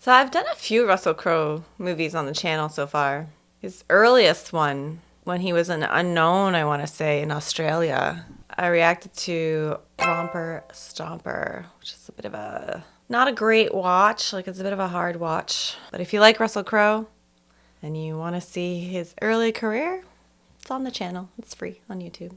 So I've done a few Russell Crowe movies on the channel so far. His earliest one, when he was an unknown, I want to say, in Australia, I reacted to Romper Stomper, which is a bit of a, not a great watch, like it's a bit of a hard watch. But if you like Russell Crowe and you want to see his early career, it's on the channel. It's free on YouTube.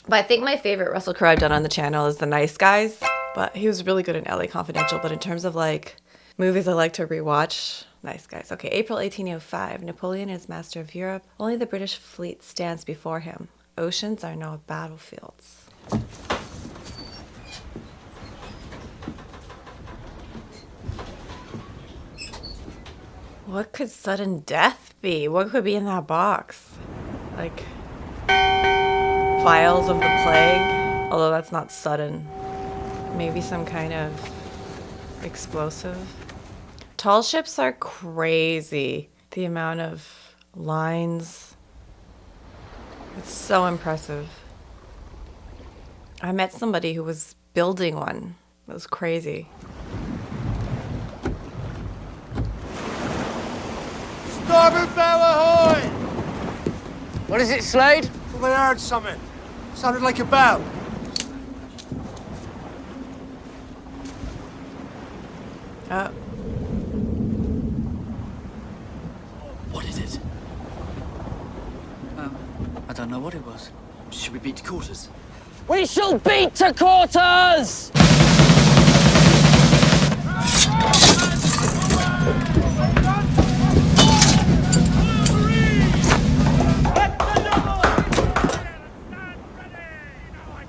But I think my favorite Russell Crowe I've done on the channel is The Nice Guys. But he was really good in LA Confidential. But in terms of like movies I like to rewatch, Nice Guys. Okay, April 1805. Napoleon is master of Europe. Only the British fleet stands before him. Oceans are now battlefields. What could sudden death be? What could be in that box? Like vials of the plague? Although that's not sudden. Maybe some kind of explosive. Tall ships are crazy. The amount of lines. It's so impressive. I met somebody who was building one. It was crazy. Starboard bow ahoy! What is it, Slade? Well, I heard something. Sounded like a bell. Oh. What is it? I don't know what it was. Should we beat to quarters? We shall beat to quarters!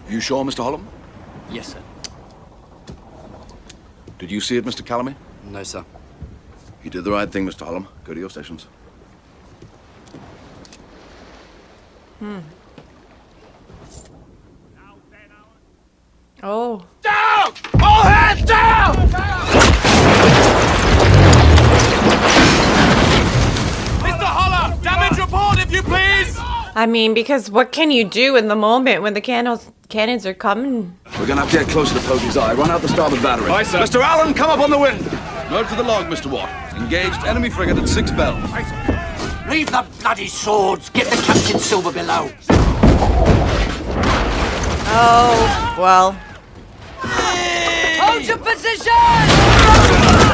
You sure, Mr. Holland? Yes, sir. Did you see it, Mr. Calamy? No, sir. You did the right thing, Mr. Holland. Go to your stations. Oh. Down! All hands down! Mr. Holler, damage report if you please! I mean, because what can you do in the moment when the cannons are coming? We're gonna have to get closer to Pope's Eye. Run out the starboard battery. Aye, sir. Mr. Allen, come up on the wind. Note to the log, Mr. Watt. Engaged enemy frigate at 6 bells. Leave the bloody swords! Get the Captain Silver below! Oh, well. Hold your position!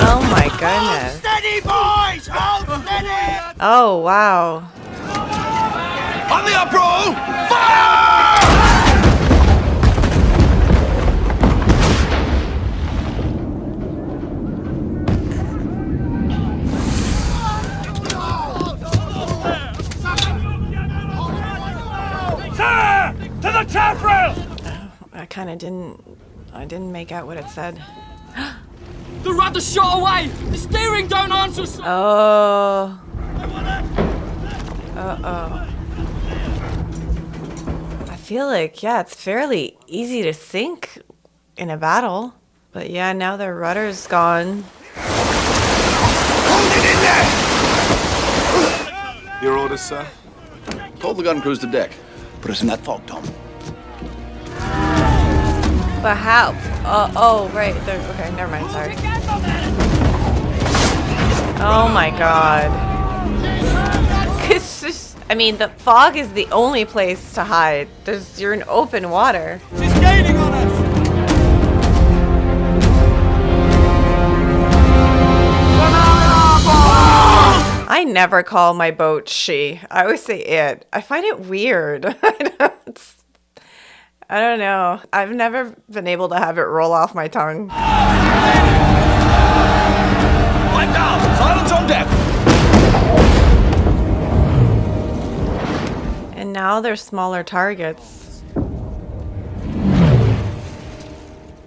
Oh my goodness. Steady, boys! Hold steady! Oh, wow. On the uproar! Fire! Sir! To the taffrail! I didn't make out what it said. The rudder shot away! The steering don't answer, sir! Oh. Uh-oh. I feel like, yeah, it's fairly easy to sink in a battle. But yeah, now their rudder's gone. Hold it in there! Your orders, sir? Hold the gun crews to deck. Put us in that fog, Tom. But how? Oh, right. Okay, never mind, sorry. Oh my god. I mean, the fog is the only place to hide. You're in open water. She's gaining on us! I never call my boat she. I always say it. I find it weird. I don't know. I've never been able to have it roll off my tongue. Pipe down! Silence on deck! And now they're smaller targets.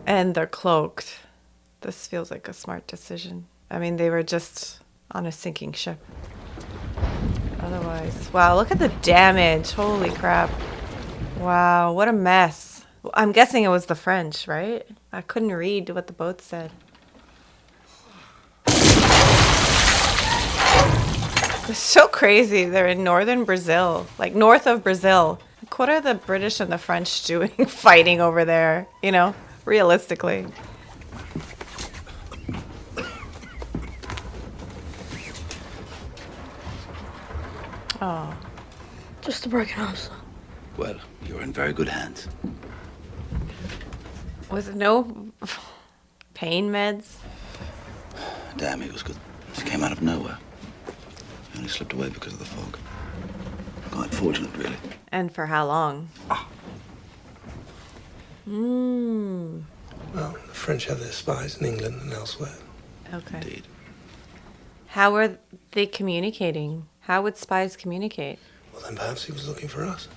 And they're cloaked. This feels like a smart decision. I mean, they were just on a sinking ship. Otherwise, wow, look at the damage. Holy crap. Wow, what a mess. I'm guessing it was the French, right? I couldn't read what the boat said. It's so crazy. They're in northern Brazil, like north of Brazil. Like, what are the British and the French doing fighting over there, you know, realistically? Oh. Just a broken arm, sir. Well, you're in very good hands. Was it no pain meds? Damn, he was good. He came out of nowhere. He only slipped away because of the fog. Quite fortunate, really. And for how long? Well, the French have their spies in England and elsewhere. Okay. Indeed. How were they communicating? How would spies communicate? Well, then perhaps he was looking for us.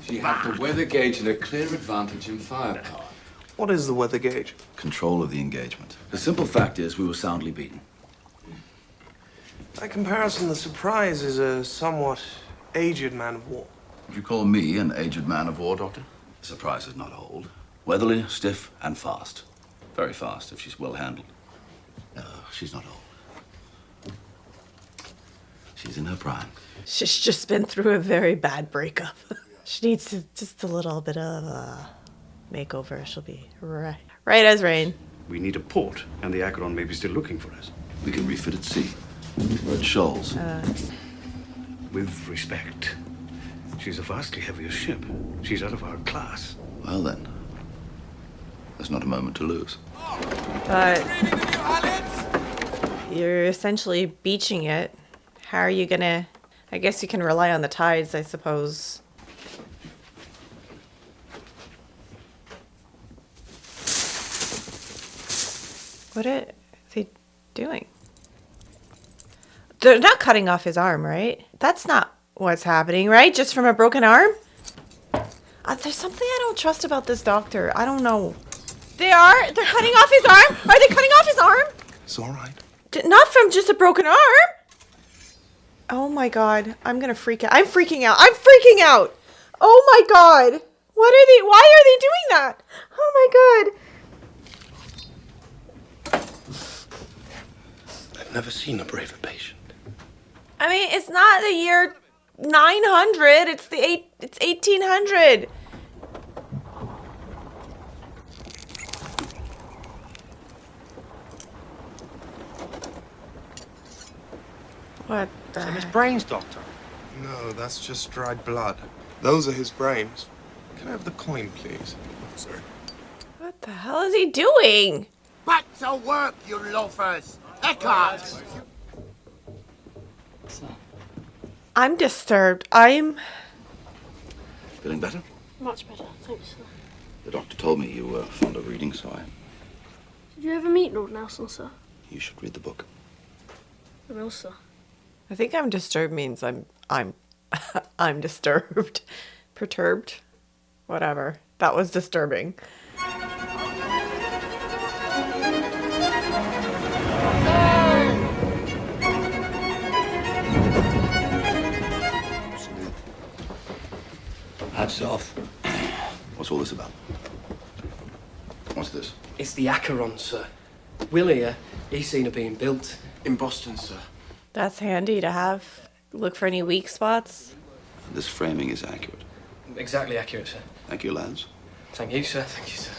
She had the weather gauge and a clear advantage in firepower. What is the weather gauge? Control of the engagement. The simple fact is we were soundly beaten. By comparison, the Surprise is a somewhat aged man of war. Would you call me an aged man of war, Doctor? The Surprise is not old. Weatherly, stiff, and fast. Very fast if she's well handled. No, she's not old. She's in her prime. She's just been through a very bad breakup. She needs just a little bit of a makeover. She'll be right as rain. We need a port, and the Acheron may be still looking for us. We can refit at sea. We're at shoals. With respect, she's a vastly heavier ship. She's out of our class. Well then, there's not a moment to lose. But you're essentially beaching it. How are you gonna... I guess you can rely on the tides, I suppose. What is he doing? They're not cutting off his arm, right? That's not what's happening, right? Just from a broken arm? There's something I don't trust about this doctor. I don't know. They're cutting off his arm? Are they cutting off his arm? It's all right. Not from just a broken arm. Oh my god. I'm gonna freak out. I'm freaking out. I'm freaking out. Oh my god. Why are they doing that? Oh my god. I've never seen a braver patient. I mean, it's not the year 900. It's 1800. What the Some his heck? brains, Doctor. No, that's just dried blood. Those are his brains. Can I have the coin, please? Sir. What the hell is he doing? Back to work, you loafers! Eckhart! I'm disturbed. I'm... Feeling better? Much better, thanks, sir. The doctor told me you were fond of reading, so Did you ever meet Lord Nelson, sir? you should read the book. I will, sir. I think I'm disturbed means I'm I'm disturbed. Perturbed. Whatever. That was disturbing. Hats off. What's all this about? What's this? It's the Acheron, sir. Will here, he's seen it being built. In Boston, sir. That's handy to have. Look for any weak spots. This framing is accurate. Exactly accurate, sir. Thank you, lads. Thank you, sir. Thank you, sir.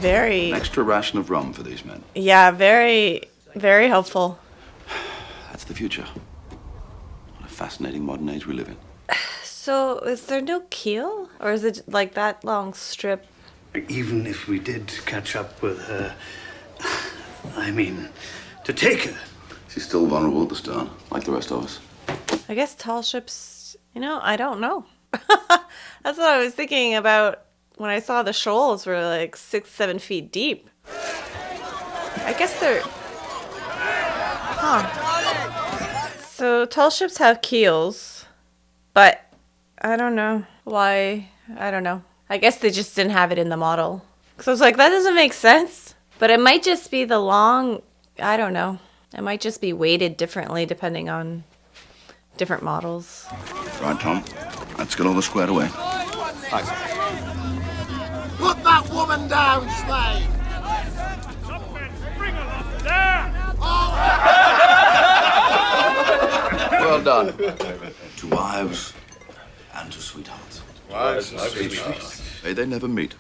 Very... An extra ration of rum for these men. Yeah, very, very helpful. That's the future. What a fascinating modern age we live in. So, is there no keel? Or is it like that long strip? Even if we did catch up with her, I mean, to take her. She's still vulnerable at the stern, like the rest of us. I guess tall ships, I don't know. That's what I was thinking about when I saw the shoals were like 6-7 feet deep. I guess they're... Huh. So tall ships have keels, but I don't know why. I don't know. I guess they just didn't have it in the model. So I was like, that doesn't make sense. But it might just be the long... I don't know. It might just be weighted differently depending on different models. Right, Tom. Let's get all this squared away. Put that woman down, Slade! Bring her up there! Well done. To wives and to sweethearts. Wives and sweethearts. May they never meet.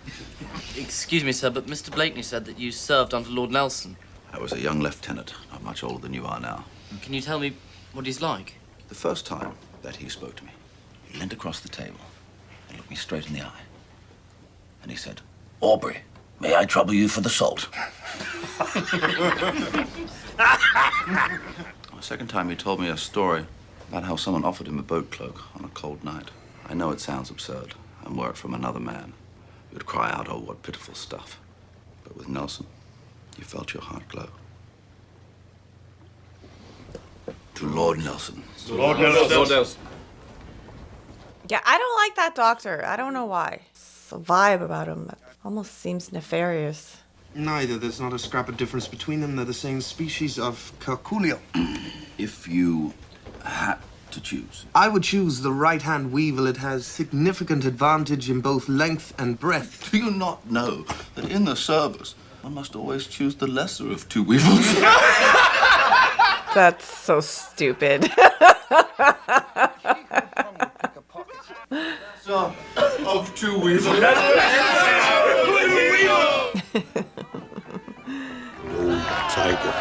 Excuse me, sir, but Mr. Blakeney said that you served under Lord Nelson. I was a young lieutenant, not much older than you are now. Can you tell me what he's like? The first time that he spoke to me, he leaned across the table and looked me straight in the eye. And he said, "Aubrey, may I trouble you for the salt?" The second time he told me a story about how someone offered him a boat cloak on a cold night. I know it sounds absurd, and were it from another man, you would cry out, "Oh, what pitiful stuff." But with Nelson, you felt your heart glow. To Lord Nelson. Lord Nelson. Yeah, I don't like that doctor. I don't know why. It's a vibe about him that almost seems nefarious. Neither. There's not a scrap of difference between them. They're the same species of curculio. If you had to choose. I would choose the right-hand weevil. It has significant advantage in both length and breadth. Do you not know that in the service, one must always choose the lesser of two weevils? That's so stupid. So, of two weevils. Tiger.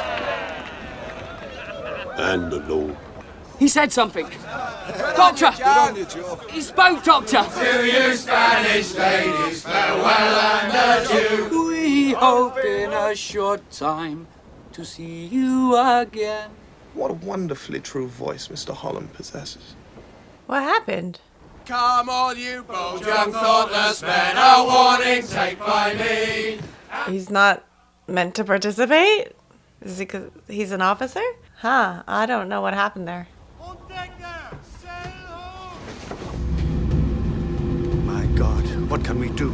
And the law. He said something. Doctor! He spoke, Doctor! To you Spanish ladies, farewell and adieu. We hope in a short time to see you again. What a wonderfully true voice Mr. Holland possesses. What happened? Come on, you bold young thoughtless men, a warning take by me. He's not meant to participate? Is it 'cause he's an officer? Huh, I don't know what happened there. My God, what can we do?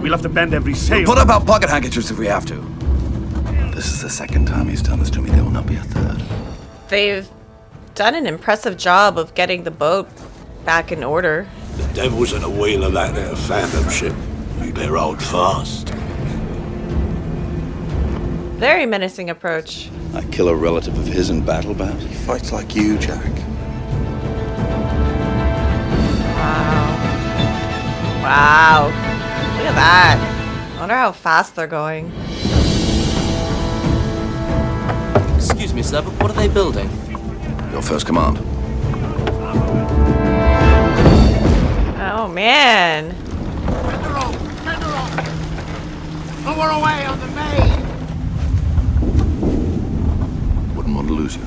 We'll have to bend every sail. Put about pocket handkerchiefs if we have to. This is the second time he's done this to me. There will not be a third. They've done an impressive job of getting the boat back in order. The devil's at the wheel of that there phantom ship. You better hold fast. Very menacing approach. I kill a relative of his in battle, perhaps? He fights like you, Jack. Wow. Look at that. I wonder how fast they're going. Excuse me, sir, but what are they building? Your first command. Oh, man. Lower away on the main. Wouldn't want to lose you.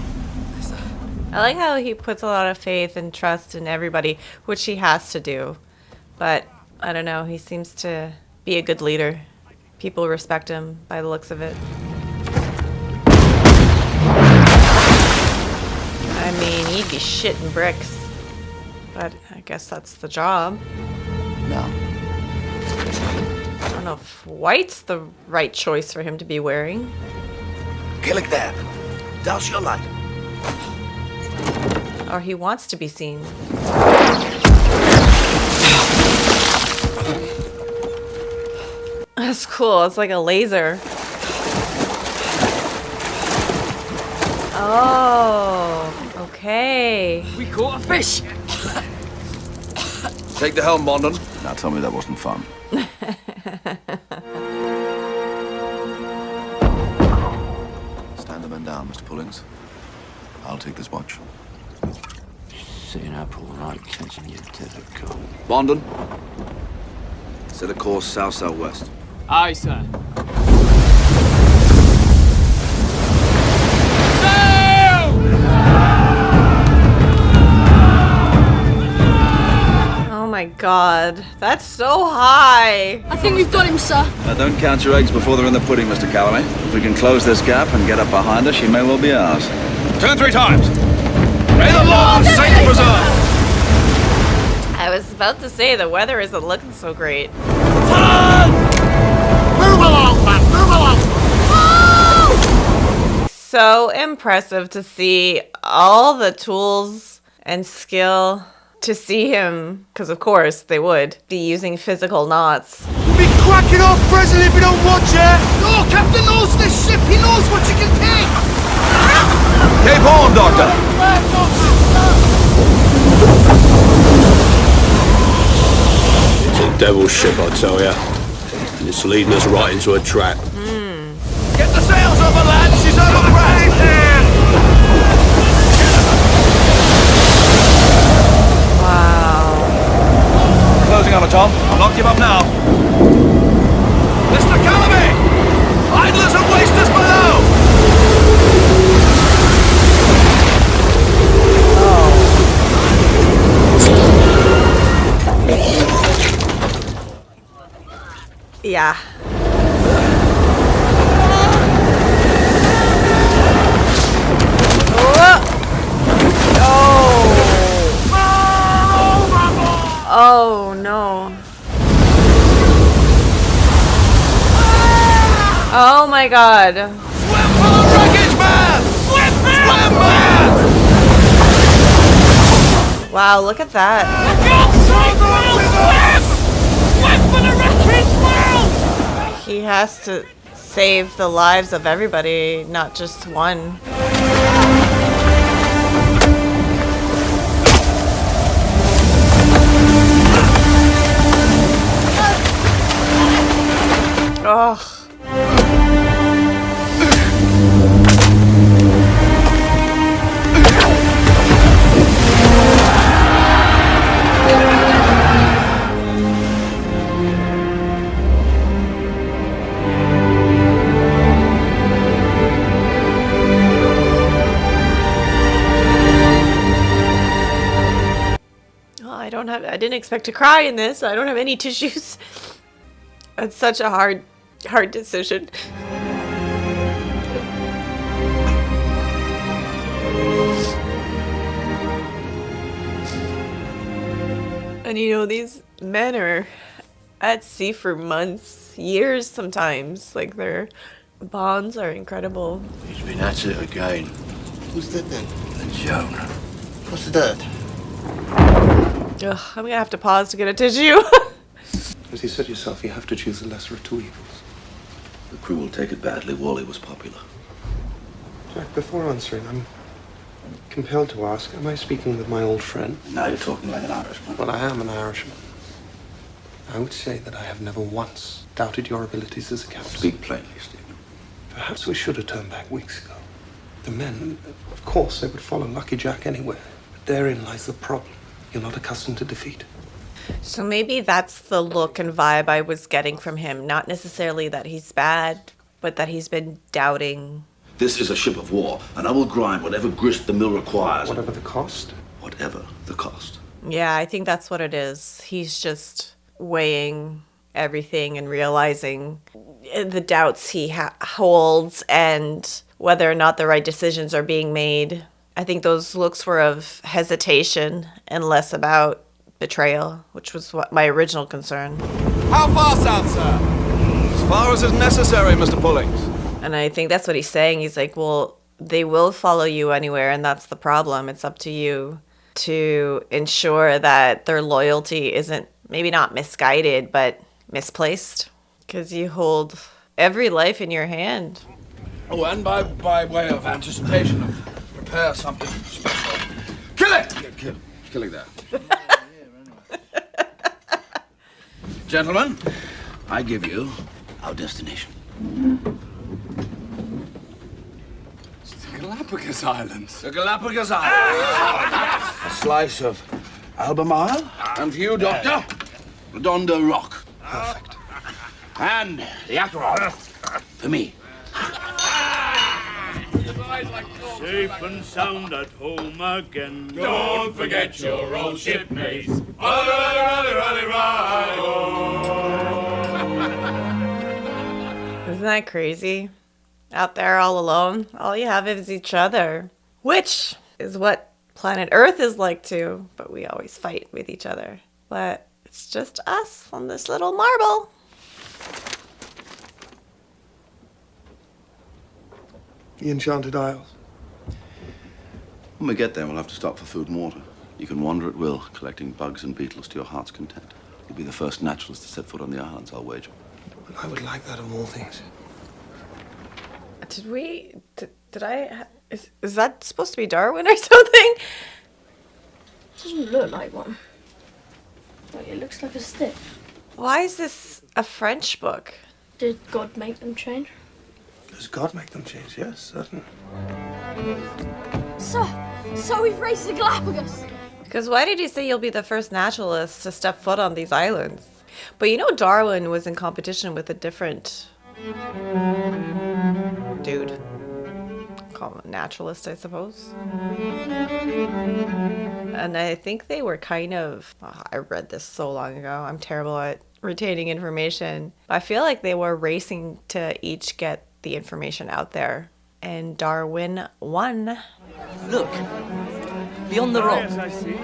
I like how he puts a lot of faith and trust in everybody, which he has to do. But, I don't know, he seems to be a good leader. People respect him by the looks of it. I mean, he'd be shitting bricks. But I guess that's the job. No. I don't know if white's the right choice for him to be wearing. Kill it there. Douse your light. Or he wants to be seen. That's cool. It's like a laser. Oh, okay. We caught a fish! Take the helm, Bondon. Now tell me that wasn't fun. Stand the men down, Mr. Pullings. I'll take this watch. Sitting up all night catching your typical. Bondon. Set a course south-southwest. Aye, sir. Oh my god. That's so high. I think we've got him, sir. Don't count your eggs before they're in the pudding, Mr. Calloway. If we can close this gap and get up behind us, she may well be ours. Turn 3 times. May the Lord Saint preserve! I was about to say the weather isn't looking so great. Move along, man, move along. So impressive to see all the tools and skill. To see him, because of course they would, be using physical knots. We'll be cracking off presently if we don't watch it. Oh, Captain knows this ship. He knows what you can take. Cape Horn, Doctor! It's a devil's ship, I tell ya. And it's leading us right into a trap. Get the sails over, lads. She's over the rail. my god. Swim for the wreckage, man! Swim, man! Wow, look at that. He has to save the lives of everybody, not just one. Oh. I didn't expect to cry in this. I don't have any tissues. It's such a hard decision. And you know, these men are at sea for months, years sometimes. Like, their bonds are incredible. He's been at it again. Who's that then? And Joan. What's that? Ugh, I'm gonna have to pause to get a tissue. As you said yourself, you have to choose the lesser of two evils. The crew will take it badly. Wally was popular. Jack, before answering, I'm compelled to ask, am I speaking with my old friend? Now you're talking like an Irishman. Well, I am an Irishman. I would say that I have never once doubted your abilities as a captain. Speak plainly, Stephen. Perhaps we should have turned back weeks ago. The men, of course, they would follow Lucky Jack anywhere. But therein lies the problem. You're not accustomed to defeat. So maybe that's the look and vibe I was getting from him. Not necessarily that he's bad, but that he's been doubting. This is a ship of war, and I will grind whatever grist the mill requires. Whatever the cost? Whatever the cost. Yeah, I think that's what it is. He's just weighing everything and realizing the doubts he holds and whether or not the right decisions are being made. I think those looks were of hesitation and less about betrayal, which was what my original concern. How far south, sir? As far as is necessary, Mr. Pullings. And I think that's what he's saying. He's like, well, they will follow you anywhere, and that's the problem. It's up to you to ensure that their loyalty isn't maybe not misguided, but misplaced, because you hold every life in your hand. Oh, and by way of anticipation, prepare something special. Kill it! Kill it there. Gentlemen, I give you our destination. The Galapagos Islands. The Galapagos Islands. A slice of Albemarle. And for you, Doctor, Redondo Rock. Perfect. And the Acheron for me. Safe and sound at home again. Don't forget your old shipmates. Rally, rally, rally, rally, rally. Isn't that crazy? Out there all alone, all you have is each other, which is what planet Earth is like too, but we always fight with each other. But it's just us on this little marble. The Enchanted Isles. When we get there, we'll have to stop for food and water. You can wander at will, collecting bugs and beetles to your heart's content. You'll be the first naturalist to set foot on the islands, I'll wager. But I would like that of all things. Is that supposed to be Darwin or something? Doesn't look like one. Like, it looks like a stick. Why is this a French book? Did God make them change? Does God make them change? Yes, certainly. So we've raced the Galapagos. Because why did he say you'll be the first naturalist to step foot on these islands? But you know, Darwin was in competition with a different dude. Call him a naturalist, I suppose. And I think they were kind of... I read this so long ago. I'm terrible at retaining information. I feel like they were racing to each get the information out there. And Darwin won. Look, beyond the rock. Yes, I see.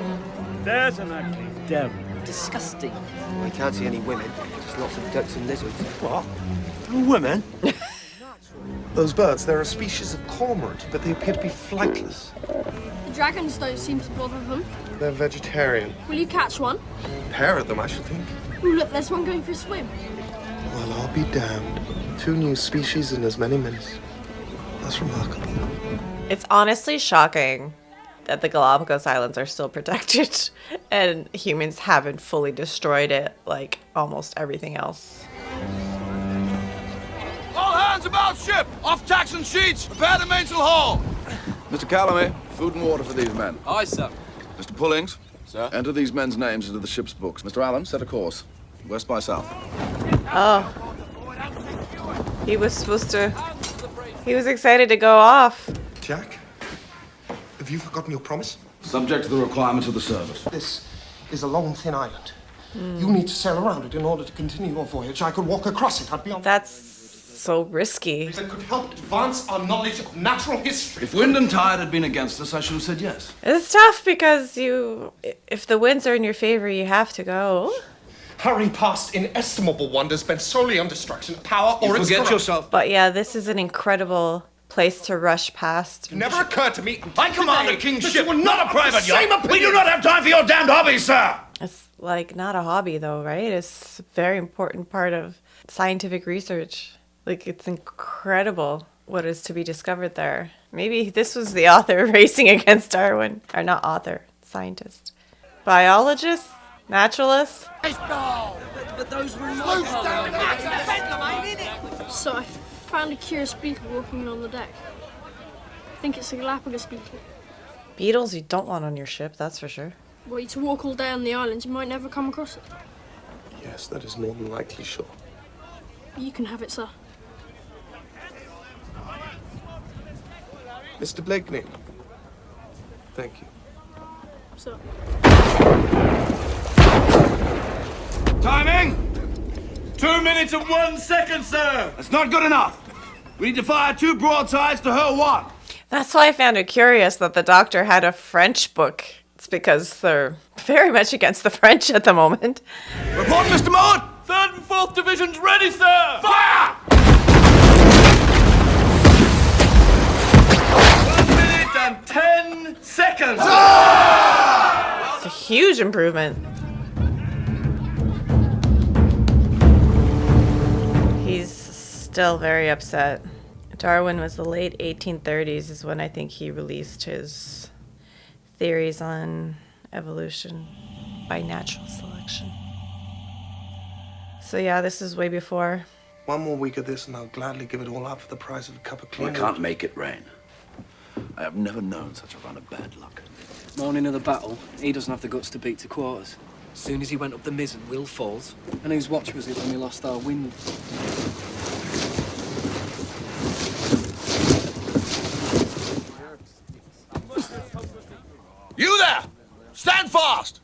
There's an ugly devil. Disgusting. We can't see any women, just lots of ducks and lizards. What? Women? Those birds, they're a species of cormorant, but they appear to be flightless. The dragons don't seem to bother them. They're vegetarian. Will you catch one? A pair of them, I should think. Oh, look, there's one going for a swim. Well, I'll be damned. 2 new species in as many minutes. That's remarkable. It's honestly shocking that the Galapagos Islands are still protected and humans haven't fully destroyed it like almost everything else. All hands about ship! Off tacks and sheets! Prepare the mainsail haul! Mr. Calamay, food and water for these men. Aye, sir. Mr. Pullings, Sir? enter these men's names into the ship's books. Mr. Allen, set a course. West by south. Oh. He was supposed to... He was excited to go off. Jack, have you forgotten your promise? Subject to the requirements of the service. This is a long, thin island. You need to sail around it in order to continue your voyage. I could walk across it. I'd be on... That's so risky. That could help advance our knowledge of natural history. If wind and tide had been against us, I should have said yes. It's tough because if the winds are in your favor, you have to go. Hurrying past inestimable wonders bent solely on destruction, power, or its forget yourself. But yeah, this is an incredible place to rush past. It never occurred to me. I command the king's ship, not not a private yacht. We do not have time for your damned hobbies, sir. It's like not a hobby though, right? It's a very important part of scientific research. Like it's incredible what is to be discovered there. Maybe this was the author racing against Darwin. Or not author, scientist. Biologist? Naturalist? But those were So I found a curious beetle walking on the deck. I think it's a Galapagos beetle. Beetles you don't want on your ship, that's for sure. Were you to walk all day on the islands, you might never come across it. Yes, that is more than likely, sure. You can have it, sir. Mr. Blakeney. Thank you. So. Timing! 2 minutes and 1 second, sir. That's not good enough. We need to fire 2 broadsides to her 1. That's why I found it curious that the doctor had a French book. It's because they're very much against the French at the moment. Report, Mr. Maude! 3rd and 4th divisions ready, sir! Fire! 1 minute and 10 seconds. It's a huge improvement. He's still very upset. Darwin was the late 1830s is when I think he released his theories on evolution by natural selection. So yeah, this is way before. 1 more week of this and I'll gladly give it all up for the price of a cup of I clean can't make it rain. I have never known such a run of bad luck. Morning of the battle, he doesn't have the guts to beat to quarters. As soon as he went up the mizzen, Will falls. And whose watch was it when we lost our wind? You there! Stand fast!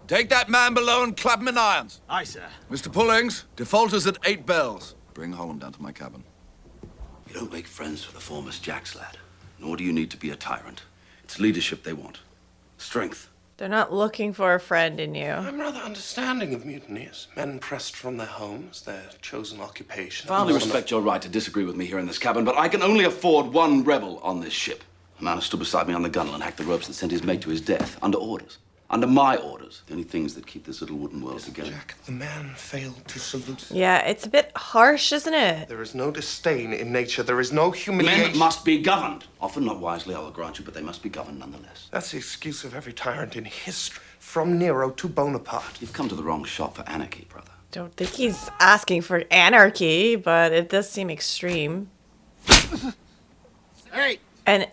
Take that man below and clap him in irons. Aye, sir. Mr. Pullings, defaulters at 8 bells. Bring Holland down to my cabin. You don't make friends with a foremost Jack's lad, nor do you need to be a tyrant. It's leadership they want. Strength. They're not looking for a friend in you. I'm rather understanding of mutineers. Men pressed from their homes, their chosen occupation. I hardly respect your right to disagree with me here in this cabin, but I can only afford 1 rebel on this ship. A man who stood beside me on the gunwale and hacked the ropes that sent his mate to his death, under orders. Under my orders. The only things that keep this little wooden world together. Jack, the man failed to salute. Yeah, it's a bit harsh, isn't it? There is no disdain in nature. There is no humiliation. Men must be governed. Often not wisely, I will grant you, but they must be governed nonetheless. That's the excuse of every tyrant in history, from Nero to Bonaparte. You've come to the wrong shop for anarchy, brother. Don't think he's asking for anarchy, but it does seem extreme. Hey! And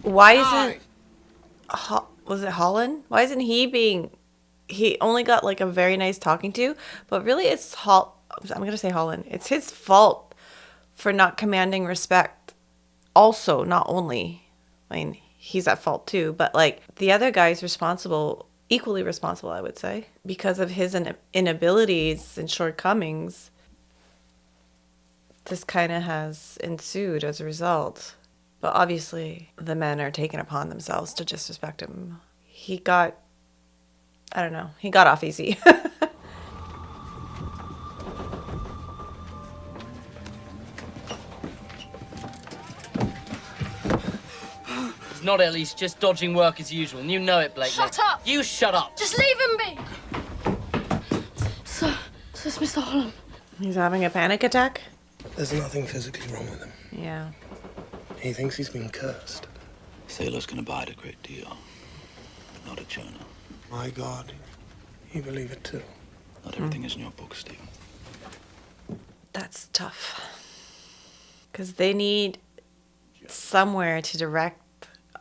why isn't... was it Holland? Why isn't he being... He only got like a very nice talking to, but really it's I'm going to say Holland. It's his fault for not commanding respect. Also, not only. I mean, he's at fault too, but like the other guy's responsible, equally responsible, I would say, because of his inabilities and shortcomings. This kind of has ensued as a result. But obviously, the men are taking upon themselves to disrespect him. He got, I don't know, he got off easy. He's not ill, he's just dodging work as usual, and you know it, Blake. Shut up! You shut up! Just leave him be! So it's Mr. Holland. He's having a panic attack? There's nothing physically wrong with him. Yeah. He thinks he's been cursed. Sailors can abide a great deal, but not a Jonah. My God, you believe it too. Not everything is in your book, Stephen. That's tough. Because they need somewhere to direct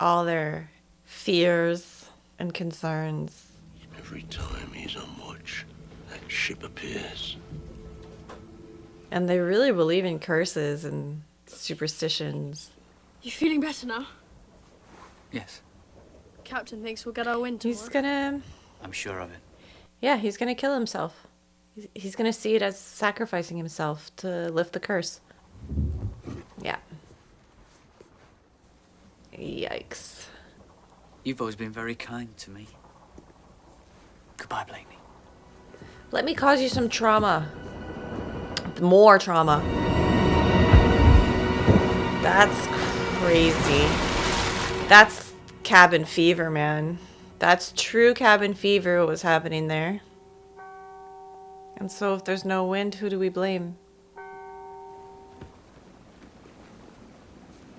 all their fears and concerns. Every time he's on watch, that ship appears. And they really believe in curses and superstitions. You feeling better now? Yes. Captain thinks we'll get our wind tomorrow. He's gonna... I'm sure of it. Yeah, he's gonna kill himself. He's gonna see it as sacrificing himself to lift the curse. Yeah. Yikes. You've always been very kind to me. Goodbye, Blaney. Let me cause you some trauma. More trauma. That's crazy. That's cabin fever, man. That's true cabin fever what was happening there. And so if there's no wind, who do we blame?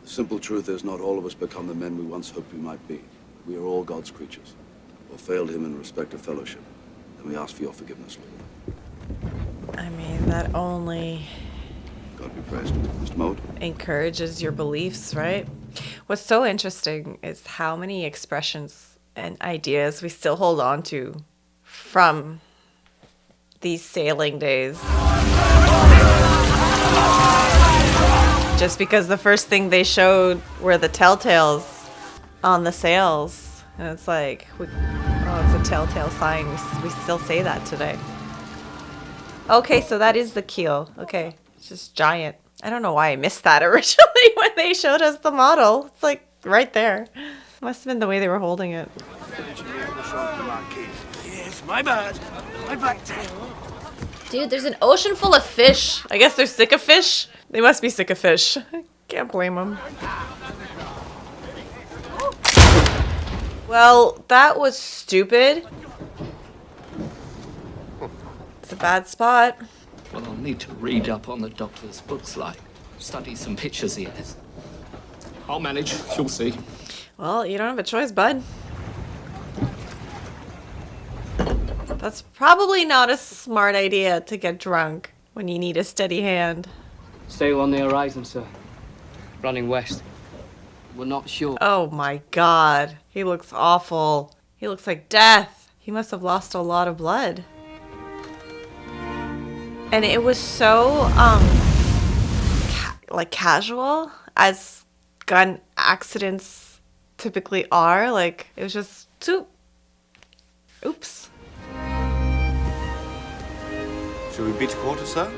The simple truth is not all of us become the men we once hoped we might be. We are all God's creatures, or failed him in respect of fellowship. And we ask for your forgiveness, Lord. I mean, that only... God be praised. Mr. Mode? Encourages your beliefs, right? What's so interesting is how many expressions and ideas we still hold on to from these sailing days. Just because the first thing they showed were the telltales on the sails. And it's like, oh, it's a telltale sign. We still say that today. Okay, so that is the keel. Okay, it's just giant. I don't know why I missed that originally when they showed us the model. It's like right there. Must have been the way they were holding it. Yes, my bad. My bad. Dude, there's an ocean full of fish. I guess they're sick of fish. They must be sick of fish. Can't blame them. Well, that was stupid. It's a bad spot. Well, I'll need to read up on the doctor's books, like study some pictures he has. I'll manage, you'll see. Well, you don't have a choice, bud. That's probably not a smart idea to get drunk when you need a steady hand. Sail on the horizon, sir. Running west. We're not sure. Oh my god. He looks awful. He looks like death. He must have lost a lot of blood. And it was so, like casual, as gun accidents typically are. Like, it was just, oops. Shall we beat to quarters, sir?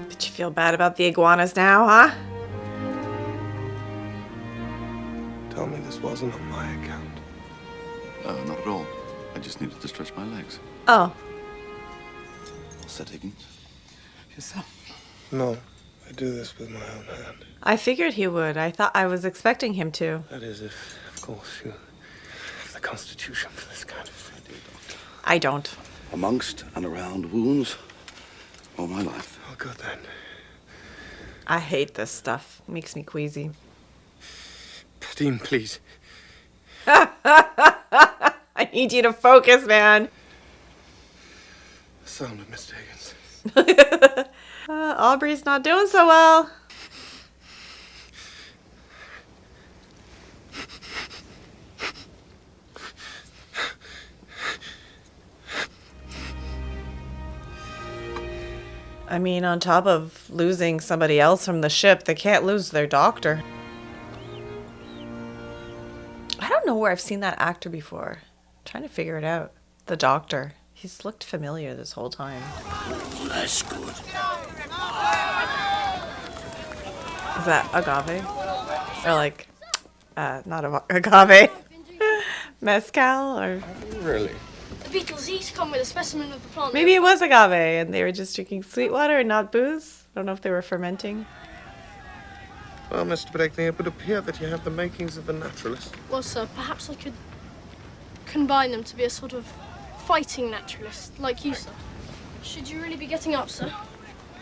Did you feel bad about the iguanas now, huh? Tell me this wasn't on my account. No, not at all. I just needed to stretch my legs. Oh. All set, Higgins? Yes, sir. No, I do this with my own hand. I figured he would. I was expecting him to. That is if, of course, you have the constitution for this kind of thing. I don't. Amongst and around wounds all my life. Oh, good then. I hate this stuff. It makes me queasy. Dean, please. I need you to focus, man. The sound of Mr. Higgins. Aubrey's not doing so well. I mean, on top of losing somebody else from the ship, they can't lose their doctor. I don't know where I've seen that actor before. I'm trying to figure it out. The doctor. He's looked familiar this whole time. That's good. Is that agave? Or like, not agave. Mezcal or... Really? The beetles each come with a specimen of the plant. Maybe it was agave and they were just drinking sweet water and not booze. I don't know if they were fermenting. Well, Mr. Bettany, it would appear that you have the makings of a naturalist. Well, sir, perhaps I could combine them to be a sort of fighting naturalist, like you, sir. Should you really be getting up, sir?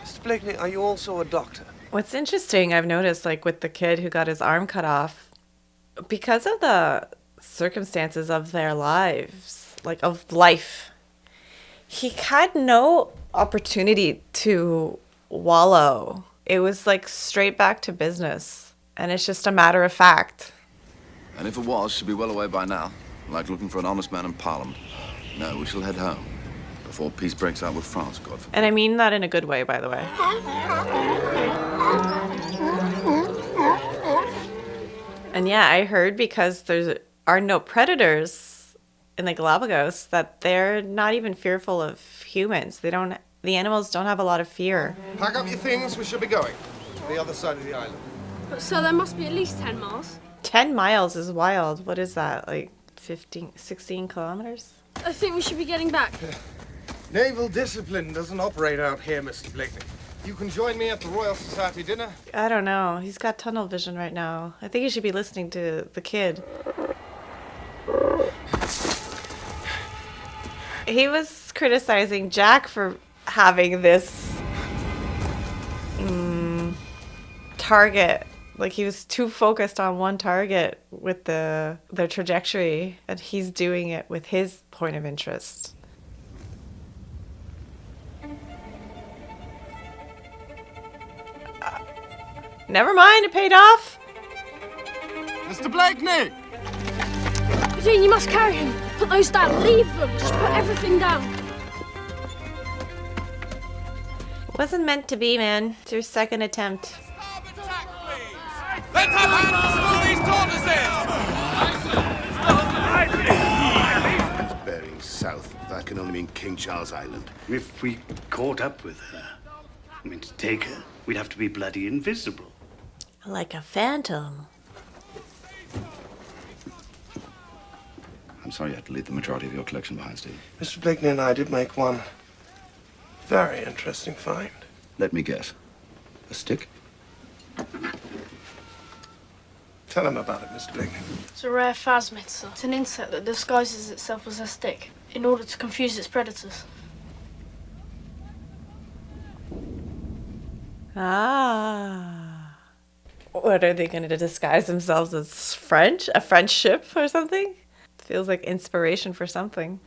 Mr. Bettany, are you also a doctor? What's interesting, I've noticed, like with the kid who got his arm cut off, because of the circumstances of their lives, like of life, he had no opportunity to wallow. It was like straight back to business, and it's just a matter of fact. And if it was, she'd be well away by now, like looking for an honest man in Parliament. No, we shall head home before peace breaks out with France, God forbid. And I mean that in a good way, by the way. And yeah, I heard because there are no predators in the Galapagos that they're not even fearful of humans. The animals don't have a lot of fear. Pack up your things, we should be going. To the other side of the island. But, sir, there must be at least 10 miles. 10 miles is wild. What is that, like 16 kilometers? I think we should be getting back. Naval discipline doesn't operate out here, Mr. Bettany. You can join me at the Royal Society dinner. I don't know. He's got tunnel vision right now. I think he should be listening to the kid. He was criticizing Jack for having this target. Like he was too focused on one target with their trajectory, and he's doing it with his point of interest. Never mind, it paid off. Mr. Bettany! Eugene, you must carry him. Put those down. Leave them. Just put everything down. Wasn't meant to be, man. It's your second attempt. Let's have hands for some of these tortoises! Bearing south. That can only mean King Charles Island. If we caught up with her, I mean, to take her, we'd have to be bloody invisible. Like a phantom. I'm sorry you had to leave the majority of your collection behind, Steve. Mr. Bettany and I did make one very interesting find. Let me guess. A stick? Tell him about it, Mr. Bettany. It's a rare phasmid, sir. It's an insect that disguises itself as a stick in order to confuse its predators. Ah. What, are they going to disguise themselves as French? A French ship or something? Feels like inspiration for something.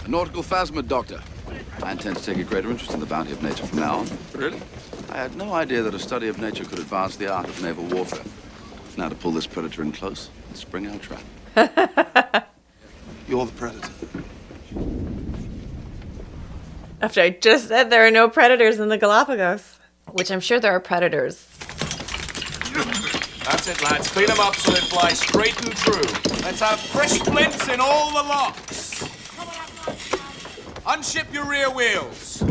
A nautical phasmid, Doctor. I intend to take a greater interest in the bounty of nature from now on. Really? I had no idea that a study of nature could advance the art of naval warfare. Now to pull this predator in close and spring our trap. You're the predator. After I just said there are no predators in the Galapagos. Which I'm sure there are predators. That's it, lads. Clean them up so they fly straight and true. Let's have fresh splints in all the locks. Unship your rear wheels.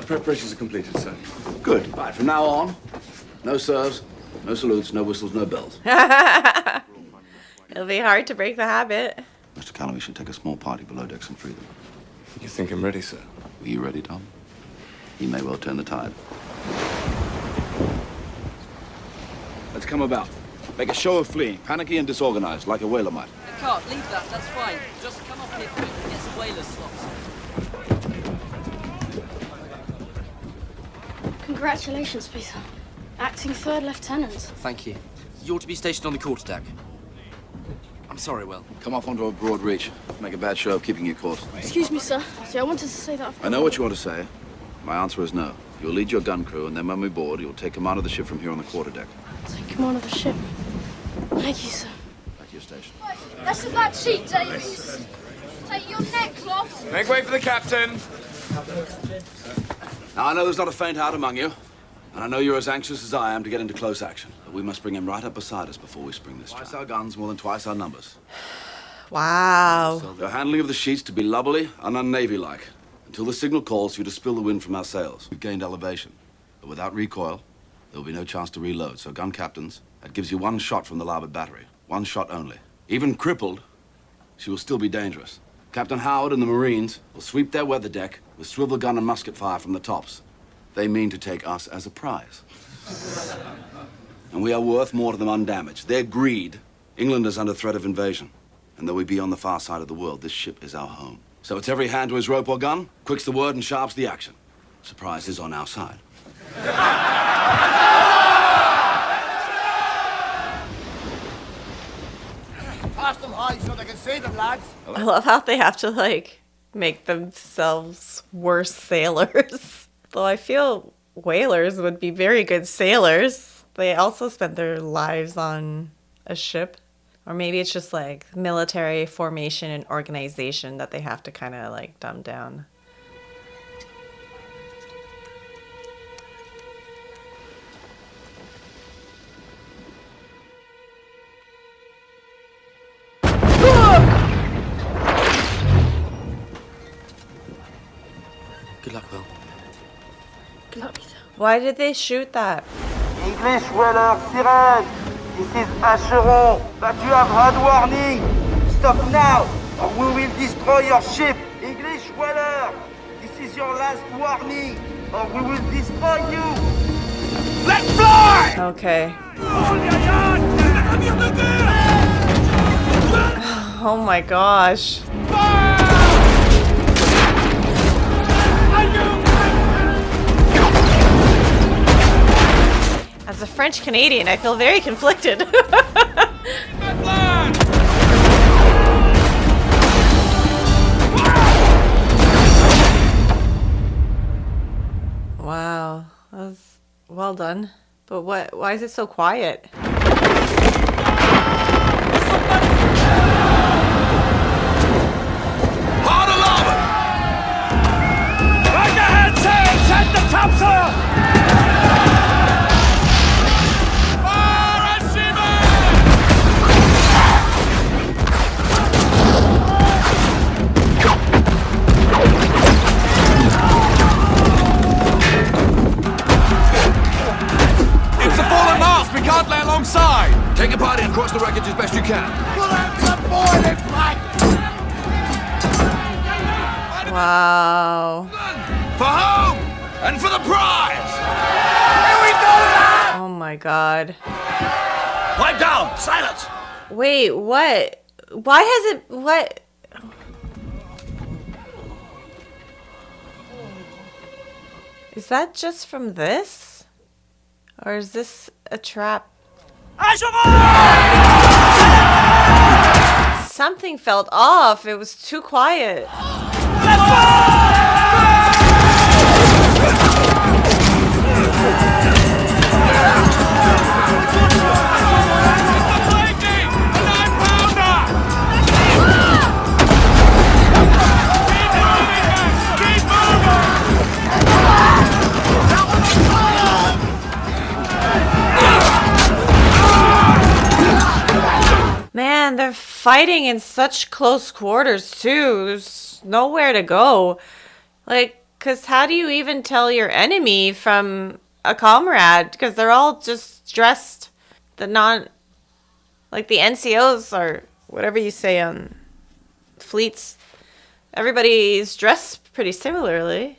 Preparations are completed, sir. Good. Right, from now on, no serves, no salutes, no whistles, no bells. It'll be hard to break the habit. Mr. Calloway should take a small party below decks and free them. You think I'm ready, sir? Were you ready, Tom? He may well turn the tide. Let's come about. Make a show of fleeing, panicky and disorganized, like a whaler might. I can't leave that, that's fine. Just come up here quick and get some whalers slots. Congratulations, Peter. Acting third lieutenant. Thank you. You're to be stationed on the quarterdeck. I'm sorry, Will. Come off onto a broad reach. Make a bad show of keeping your course. Excuse me, sir. See, I wanted to say that I know what you want to say. My answer is no. You'll lead your gun crew, and then when we board, you'll take command of the ship from here on the quarterdeck. Take command of the ship. Thank you, sir. Back to your station. That's that sheet, Davies. Take your neckcloth. Make way for the captain. Now, I know there's not a faint heart among you, and I know you're as anxious as I am to get into close action. But we must bring him right up beside us before we spring this trap. Twice our guns, more than twice our numbers. Wow. Your handling of the sheets to be lubberly and un-Navy-like, until the signal calls for you to spill the wind from our sails. We've gained elevation. but without recoil, there will be no chance to reload. So, gun captains, that gives you one shot from the larboard battery. One shot only. Even crippled, she will still be dangerous. Captain Howard and the Marines will sweep their weather deck with swivel gun and musket fire from the tops. They mean to take us as a prize. And we are worth more to them undamaged. Their greed, England is under threat of invasion. And though we be on the far side of the world, this ship is our home. So it's every hand to his rope or gun, quick's the word and sharp's the action. Surprise is on our side. Pass them high so they can see them, lads. I love how they have to, like, make themselves worse sailors. Though I feel whalers would be very good sailors. They also spent their lives on a ship. Or maybe it's just, like, military formation and organization that they have to kind of, like, dumb down. Good luck, Will. Good luck, Peter. Why did they shoot that? English whaler, siren! This is Acheron, but you have had warning! Stop now, or we will destroy your ship! English whaler! This is your last warning, or we will destroy you! Let's fly! Okay. Oh my gosh. As a French Canadian, I feel very conflicted. Wow, that was well done. But why is it so quiet? Hard alarm! Right ahead, sail! Set the topsail! It's the fallen mast! We can't lay alongside! Take a party and cross the wreckage as best you can. Wow. For home! And for the prize! Oh my god. Pipe down! Silence! Wait, what? Why has it... What? Is that just from this? Or is this a trap? Something felt off. It was too quiet. Man, they're fighting in such close quarters, too. There's nowhere to go. Like, because how do you even tell your enemy from a comrade? Because they're all just dressed like the NCOs or whatever you say on fleets. Everybody's dressed pretty similarly.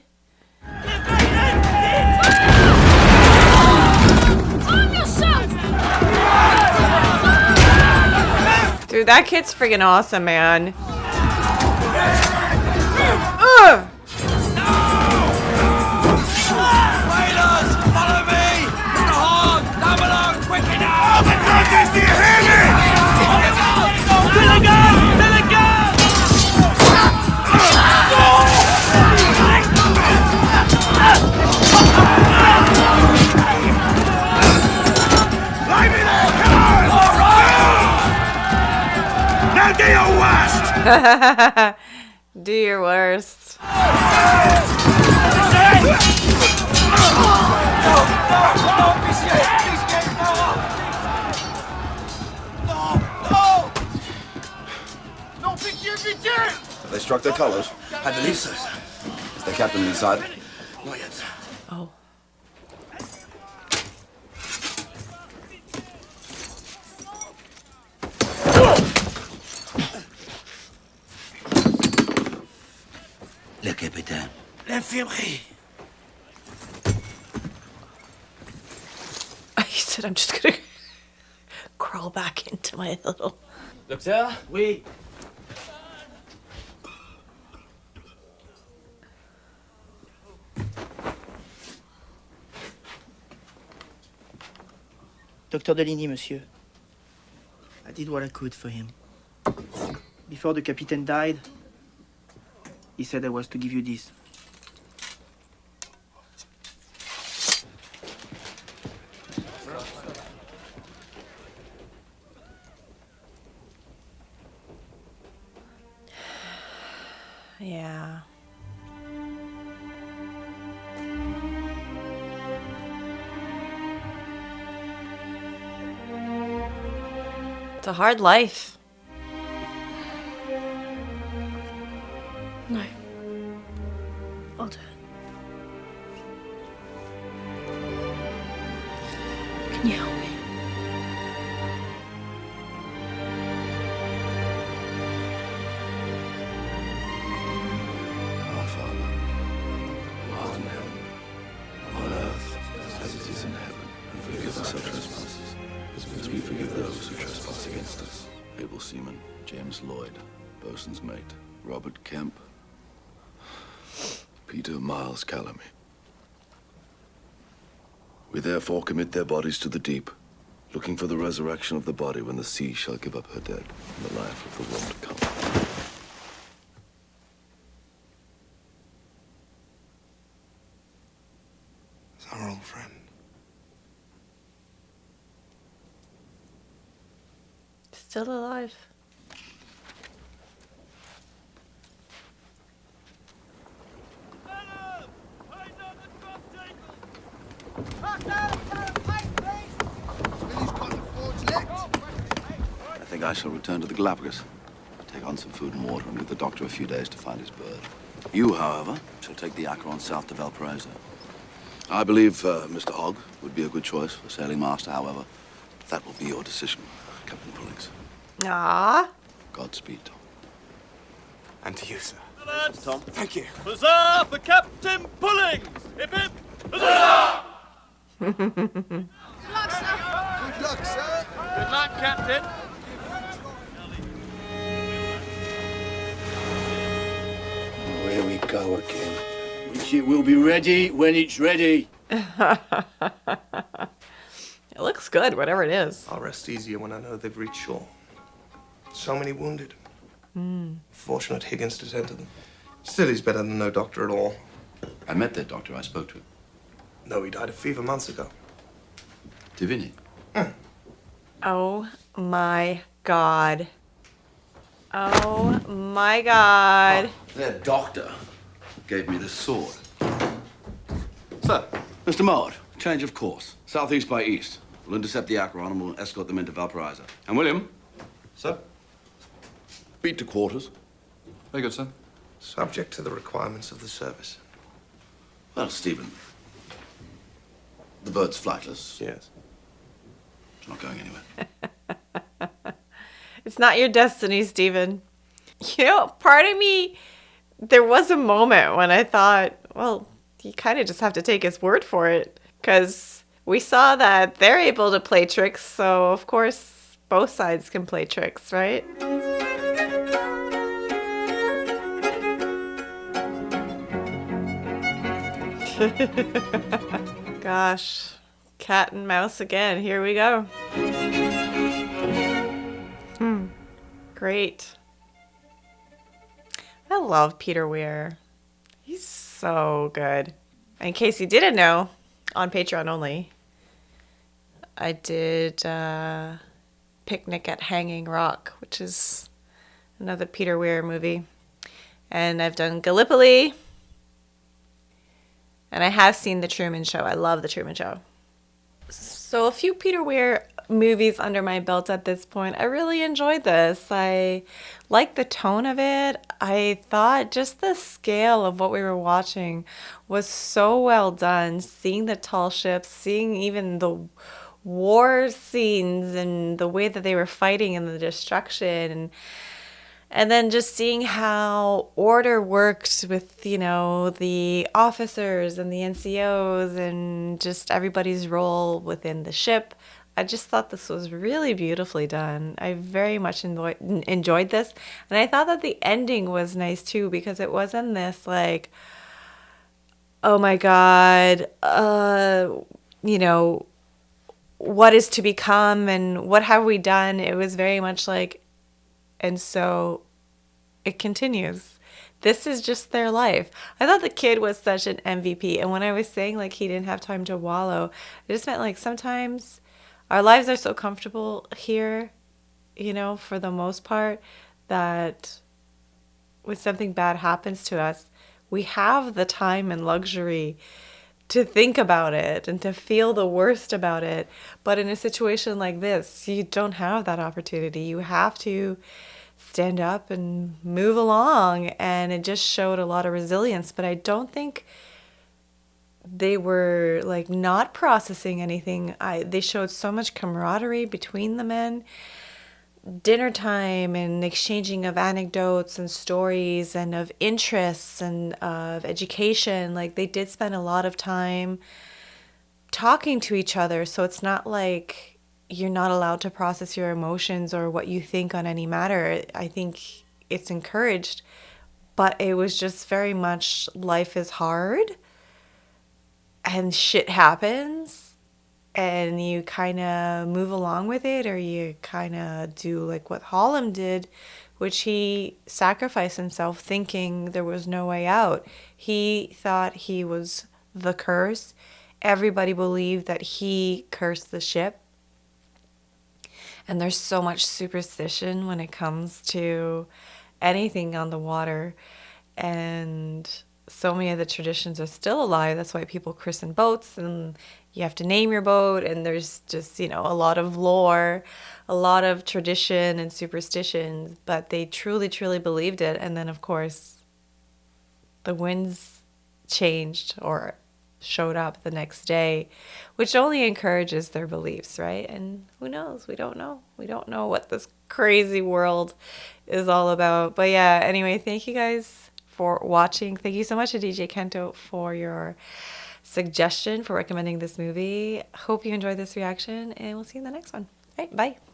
Dude, that kid's freaking awesome, man. Ugh! Raiders! Follow me! Mr. Horn! Come along! Quick enough! Brothers, do you hear me? To the gun! To the gun! Lie me there, cowards! All right! Now do your worst! Do your worst. Have they struck their colors? I believe so, sir. Is their captain inside? Not yet, sir. Oh. l'infirmerie. He said, I'm just gonna crawl back into my little... Docteur? Oui. Docteur Deligny, monsieur. I did what I could for him. Before the captain died, he said I was to give you this. Yeah. It's a hard life. No. I'll do it. Can you help me? Our Father, who art in heaven, on earth as it is in heaven, and forgive us our trespasses, as we forgive those who trespass against us. Able seaman James Lloyd, boatswain's mate Robert Kemp, Peter Miles Callamy. We therefore commit their bodies to the deep, looking for the resurrection of the body when the sea shall give up her dead, and the life of the world to come. It's our old friend. Still alive. I think I shall return to the Galapagos, take on some food and water, and give the doctor a few days to find his bird. You, however, shall take the Acheron south to Valparaiso. I believe Mr. Hogg would be a good choice for sailing master, however. That will be your decision, Captain Pullings. Ah. Godspeed, Tom. And to you, sir. Tom. Thank you. Huzzah for Captain Pullings! Hip hip! Huzzah! Good luck, sir. Good luck, sir. Good luck, Captain. Here we go again. Which it will be ready when it's ready. It looks good, whatever it is. I'll rest easier when I know they've reached shore. So many wounded. Mm. Fortunate Higgins to tend to them. Still, he's better than no doctor at all. I met that doctor. I spoke to him. No, he died of fever months ago. Divini. Oh my God. Oh my God. Their doctor gave me this sword. Sir. Mr. Maud, change of course. Southeast by east. We'll intercept the Acheron and we'll escort them into Valparaiso. And William? Sir? Beat to quarters. Very good, sir. Subject to the requirements of the service. Well, Stephen, the bird's flightless. Yes. It's not going anywhere. It's not your destiny, Stephen. You know, part of me, there was a moment when I thought, well, you kind of just have to take his word for it. Because we saw that they're able to play tricks, so of course both sides can play tricks, right? Gosh, cat and mouse again. Here we go. Great. I love Peter Weir. He's so good. In case you didn't know, on Patreon only, I did Picnic at Hanging Rock, which is another Peter Weir movie. And I've done Gallipoli. And I have seen The Truman Show. I love The Truman Show. So a few Peter Weir movies under my belt at this point. I really enjoyed this. I liked the tone of it. I thought just the scale of what we were watching was so well done. Seeing the tall ships, seeing even the war scenes and the way that they were fighting and the destruction. And then just seeing how order worked with, you know, the officers and the NCOs and just everybody's role within the ship. I just thought this was really beautifully done. I very much enjoyed this. And I thought that the ending was nice too, because it wasn't this like, oh my God, you know, what is to become and what have we done? It was very much like, and so it continues. This is just their life. I thought the kid was such an MVP. And when I was saying like he didn't have time to wallow, it just meant like sometimes our lives are so comfortable here, you know, for the most part, that when something bad happens to us, we have the time and luxury to think about it and to feel the worst about it. But in a situation like this, you don't have that opportunity. You have to stand up and move along. And it just showed a lot of resilience. But I don't think they were like not processing anything. They showed so much camaraderie between the men. Dinner time and exchanging of anecdotes and stories and of interests and of education. Like they did spend a lot of time talking to each other. So it's not like you're not allowed to process your emotions or what you think on any matter. I think it's encouraged, but it was just very much life is hard and shit happens. And you kind of move along with it, or you kind of do like what Hallam did, which he sacrificed himself thinking there was no way out. He thought he was the curse. Everybody believed that he cursed the ship. And there's so much superstition when it comes to anything on the water. And so many of the traditions are still alive. That's why people christen boats, and you have to name your boat, and there's just, you know, a lot of lore, a lot of tradition and superstitions, but they truly, truly believed it. And then, of course, the winds changed or showed up the next day, which only encourages their beliefs, right? And who knows? We don't know. We don't know what this crazy world is all about. But yeah, anyway, thank you guys for watching. Thank you so much to DJ Kento for your suggestion, for recommending this movie. Hope you enjoyed this reaction, and we'll see you in the next one. All right, bye.